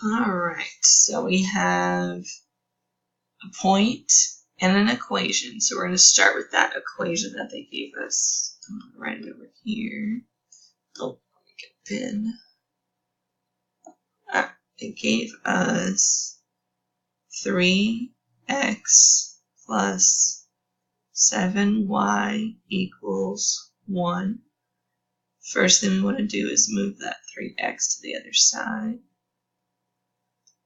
Alright, so we have a point and an equation. So we're going to start with that equation that they gave us. I'm going to write it over here. Oh, let me get a pen. Alright, it gave us 3x plus 7y equals 1. First thing we want to do is move that 3x to the other side.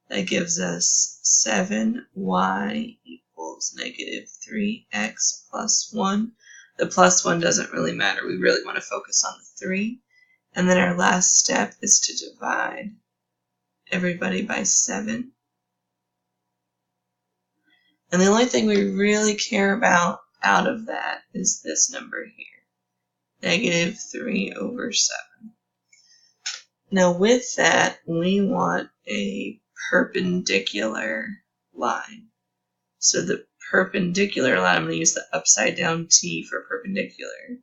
That gives us 7y equals negative 3x plus 1. The plus 1 doesn't really matter. We really want to focus on the 3. And then our last step is to divide everybody by 7. And the only thing we really care about out of that is this number here, negative 3 over 7. Now with that, we want a perpendicular line. So the perpendicular line, I'm going to use the upside down T for perpendicular.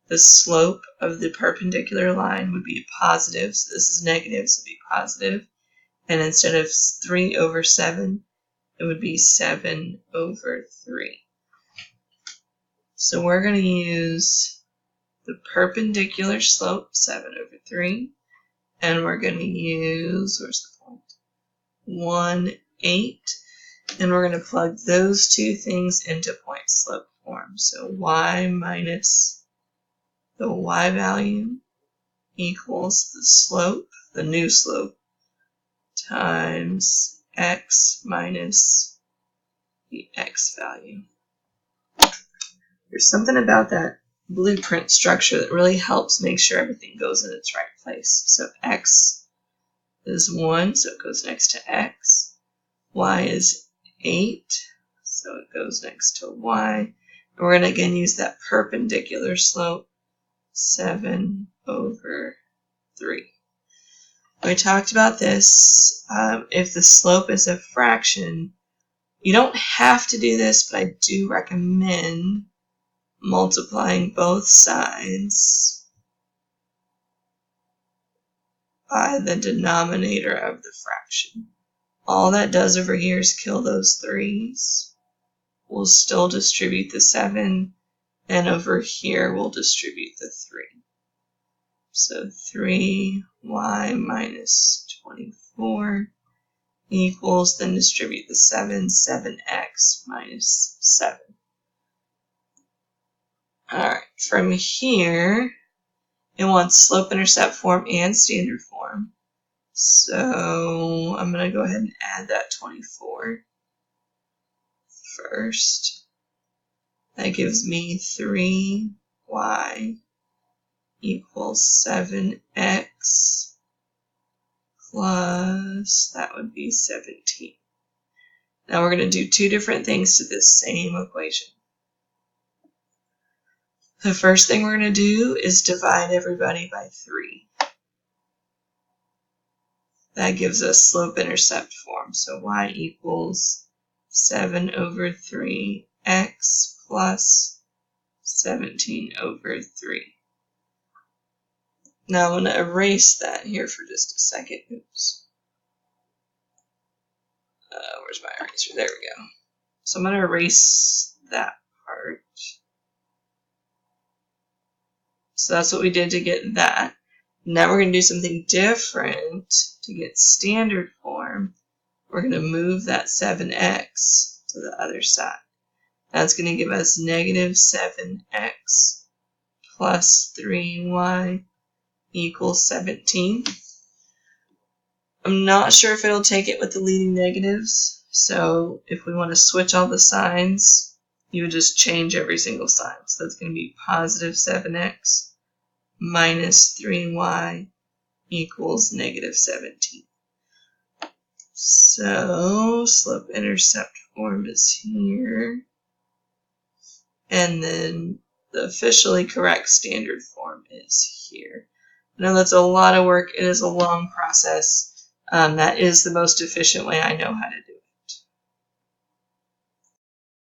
The slope of the perpendicular line would be positive, so this is negative, so it would be positive. And instead of 3 over 7, it would be 7 over 3. So we're going to use the perpendicular slope, 7 over 3, and we're going to use, where's the point? 1, 8, and we're going to plug those two things into point slope form. So y minus the y value equals the slope, the new slope, times x minus the x value. There's something about that blueprint structure that really helps make sure everything goes in its right place. So x is 1, so it goes next to x. Y is 8, so it goes next to y. And we're going to again use that perpendicular slope, 7 over 3. We talked about this. If the slope is a fraction, you don't have to do this, but I do recommend multiplying both sides by the denominator of the fraction. All that does over here is kill those 3's. We'll still distribute the 7, and over here we'll distribute the 3. So 3y minus 24 equals, then distribute the 7, 7x minus 7. Alright, from here, it wants slope-intercept form and standard form. So I'm going to go ahead and add that 24 first. That gives me 3y equals 7x plus, that would be 17. Now we're going to do two different things to this same equation. The first thing we're going to do is divide everybody by 3. That gives us slope-intercept form. So y equals 7 over 3x plus 17 over 3. Now I'm going to erase that here for just a second. Oops. Where's my eraser? There we go. So I'm going to erase that part. So that's what we did to get that. Now we're going to do something different to get standard form. We're going to move that 7x to the other side. That's going to give us negative 7x plus 3y equals 17. I'm not sure if it'll take it with the leading negatives. So if we want to switch all the signs, you would just change every single sign. So that's going to be positive 7x minus 3y equals negative 17. So slope-intercept form is here. And then the officially correct standard form is here. I know that's a lot of work. It is a long process. That is the most efficient way I know how to do it.